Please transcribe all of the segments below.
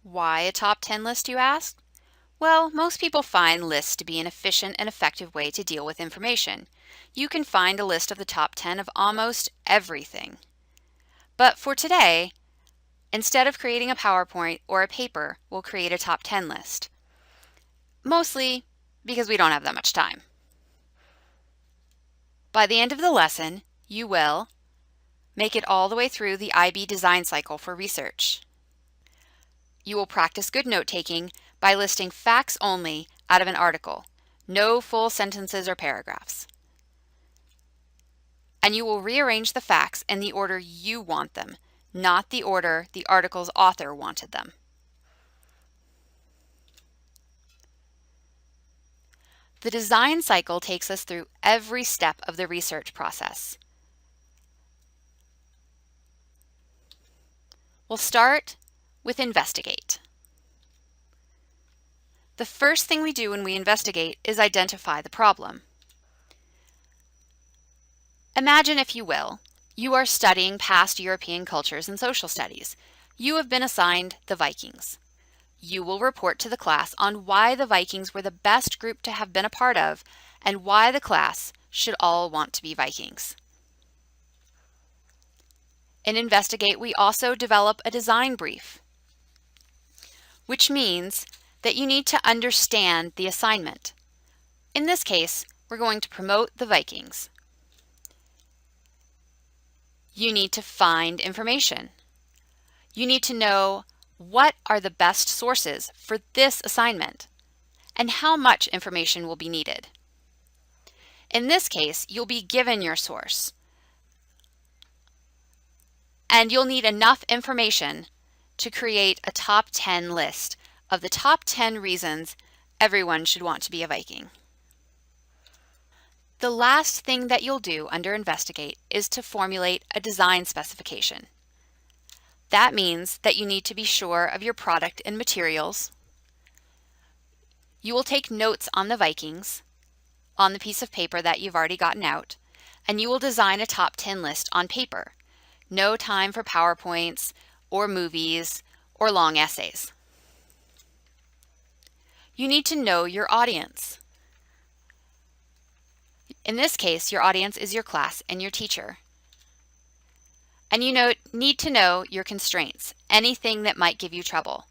Why a top 10 list, you ask? Well, most people find lists to be an efficient and effective way to deal with information. You can find a list of the top 10 of almost everything. But for today, instead of creating a PowerPoint or a paper, we'll create a top 10 list. Mostly because we don't have that much time. By the end of the lesson, you will make it all the way through the IB design cycle for research. You will practice good note-taking by listing facts only out of an article, no full sentences or paragraphs. And you will rearrange the facts in the order you want them, not the order the article's author wanted them. The design cycle takes us through every step of the research process. We'll start with investigate. The first thing we do when we investigate is identify the problem. Imagine, if you will, you are studying past European cultures and social studies. You have been assigned the Vikings. You will report to the class on why the Vikings were the best group to have been a part of and why the class should all want to be Vikings. In Investigate, we also develop a design brief, which means that you need to understand the assignment. In this case, we're going to promote the Vikings. You need to find information. You need to know what are the best sources for this assignment and how much information will be needed. In this case, you'll be given your source, and you'll need enough information to create a top 10 list of the top 10 reasons everyone should want to be a Viking. The last thing that you'll do under Investigate is to formulate a design specification. That means that you need to be sure of your product and materials. You will take notes on the Vikings on the piece of paper that you've already gotten out, and you will design a top 10 list on paper. No time for PowerPoints or movies or long essays. You need to know your audience. In this case, your audience is your class and your teacher. And you need to know your constraints, anything that might give you trouble.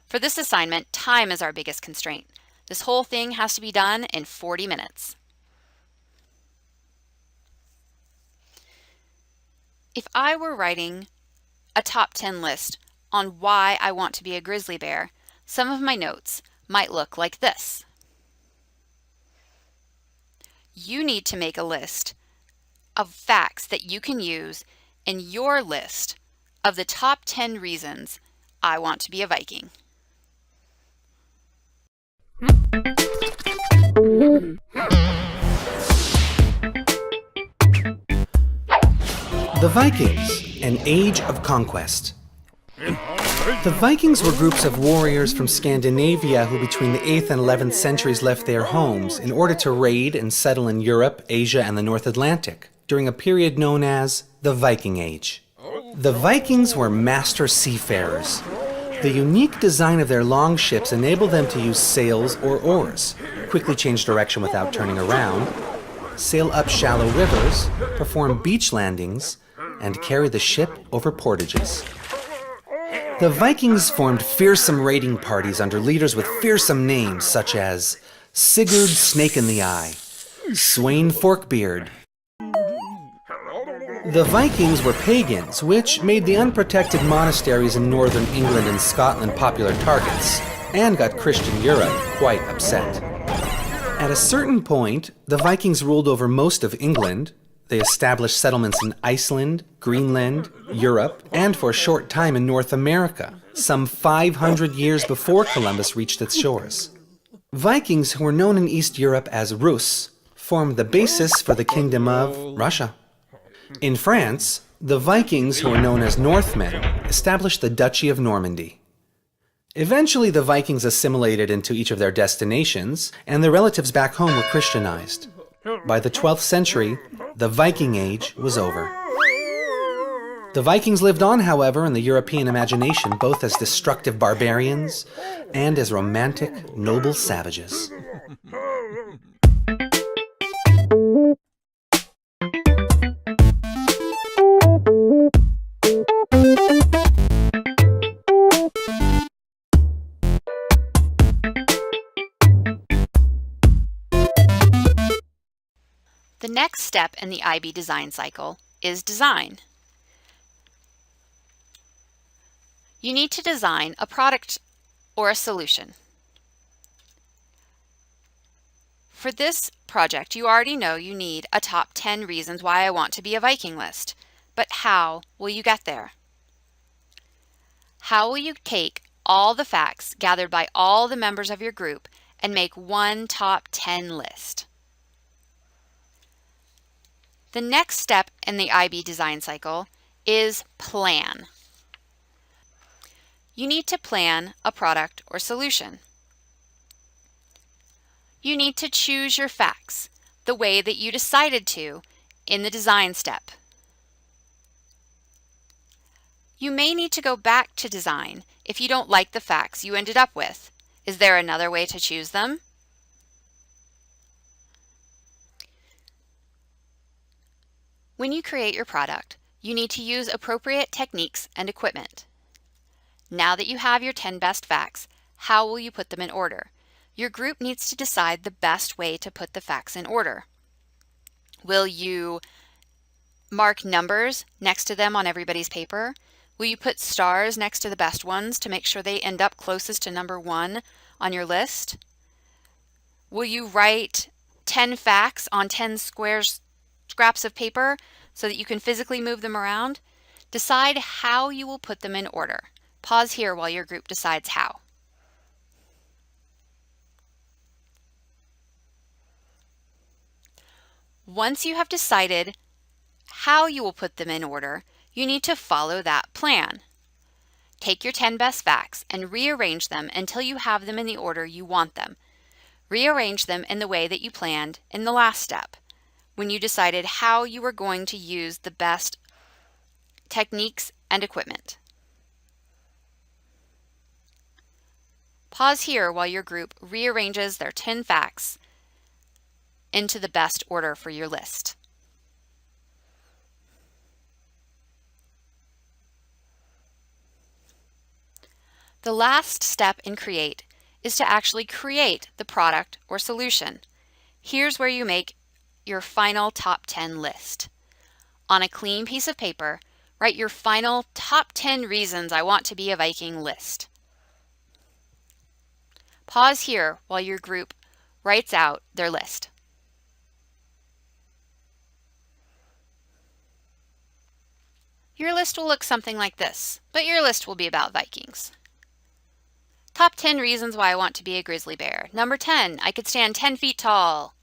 For this assignment, time is our biggest constraint. This whole thing has to be done in 40 minutes. If I were writing a top 10 list on why I want to be a grizzly bear, some of my notes might look like this. You need to make a list of facts that you can use in your list of the top 10 reasons I want to be a Viking. The Vikings, an age of conquest. The Vikings were groups of warriors from Scandinavia who between the 8th and 11th centuries left their homes in order to raid and settle in Europe, Asia, and the North Atlantic during a period known as the Viking Age. The Vikings were master seafarers. The unique design of their long ships enabled them to use sails or oars, quickly change direction without turning around, sail up shallow rivers, perform beach landings, and carry the ship over portages. The Vikings formed fearsome raiding parties under leaders with fearsome names such as Sigurd Snake in the Eye, Sweyn Forkbeard. The Vikings were pagans, which made the unprotected monasteries in northern England and Scotland popular targets, and got Christian Europe quite upset. At a certain point, the Vikings ruled over most of England. They established settlements in Iceland, Greenland, Europe, and for a short time in North America, some 500 years before Columbus reached its shores. Vikings, who were known in East Europe as Rus, formed the basis for the Kingdom of Russia. In France, the Vikings, who were known as Northmen, established the Duchy of Normandy. Eventually, the Vikings assimilated into each of their destinations, and their relatives back home were Christianized. By the 12th century, the Viking Age was over. The Vikings lived on, however, in the European imagination, both as destructive barbarians and as romantic, noble savages. The next step in the IB design cycle is design. You need to design a product or a solution. For this project, you already know you need a top 10 reasons why I want to be a Viking list. But how will you get there? How will you take all the facts gathered by all the members of your group and make one top 10 list? The next step in the IB design cycle is plan. You need to plan a product or solution. You need to choose your facts the way that you decided to in the design step. You may need to go back to design if you don't like the facts you ended up with. Is there another way to choose them? When you create your product, you need to use appropriate techniques and equipment. Now that you have your 10 best facts, how will you put them in order? Your group needs to decide the best way to put the facts in order. Will you mark numbers next to them on everybody's paper? Will you put stars next to the best ones to make sure they end up closest to number 1 on your list? Will you write 10 facts on 10 scraps of paper so that you can physically move them around? Decide how you will put them in order. Pause here while your group decides how. Once you have decided how you will put them in order, you need to follow that plan. Take your 10 best facts and rearrange them until you have them in the order you want them. Rearrange them in the way that you planned in the last step, when you decided how you were going to use the best techniques and equipment. Pause here while your group rearranges their 10 facts into the best order for your list. The last step in Create is to actually create the product or solution. Here's where you make your final top 10 list. On a clean piece of paper, write your final top 10 reasons I want to be a Viking list. Pause here while your group writes out their list. Your list will look something like this, but your list will be about Vikings. Top 10 reasons why I want to be a grizzly bear. Number 10, I could stand 10 feet tall.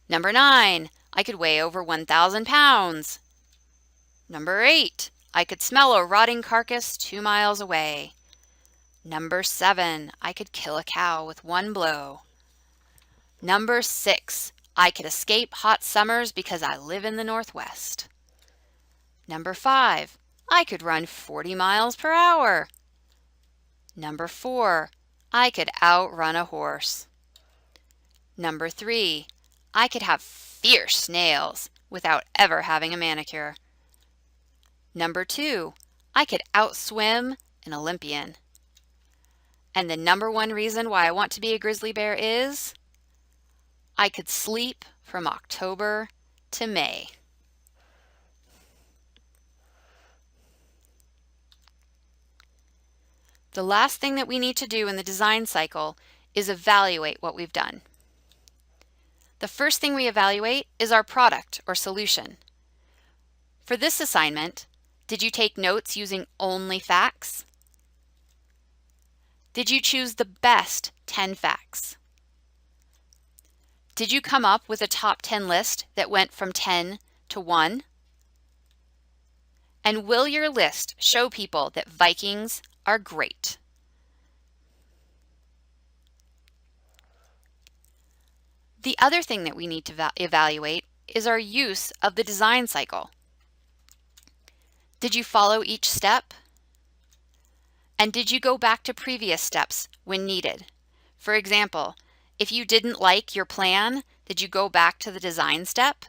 Number 9, I could weigh over 1,000 pounds. Number 8, I could smell a rotting carcass 2 miles away. Number 7, I could kill a cow with one blow. Number 6, I could escape hot summers because I live in the Northwest. Number 5, I could run 40 miles per hour. Number 4, I could outrun a horse. Number 3, I could have fierce nails without ever having a manicure. Number 2, I could outswim an Olympian. And the number 1 reason why I want to be a grizzly bear is I could sleep from October to May. The last thing that we need to do in the design cycle is evaluate what we've done. The first thing we evaluate is our product or solution. For this assignment, did you take notes using only facts? Did you choose the best 10 facts? Did you come up with a top 10 list that went from 10 to 1? And will your list show people that Vikings are great? The other thing that we need to evaluate is our use of the design cycle. Did you follow each step? And did you go back to previous steps when needed? For example, if you didn't like your plan, did you go back to the design step?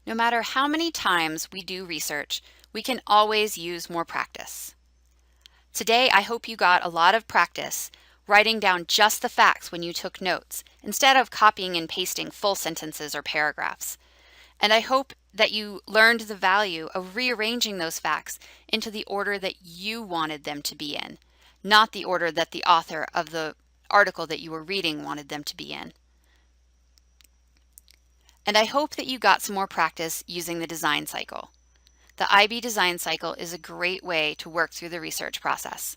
No matter how many times we do research, we can always use more practice. Today, I hope you got a lot of practice writing down just the facts when you took notes, instead of copying and pasting full sentences or paragraphs. And I hope that you learned the value of rearranging those facts into the order that you wanted them to be in, not the order that the author of the article that you were reading wanted them to be in. And I hope that you got some more practice using the design cycle. The IB design cycle is a great way to work through the research process.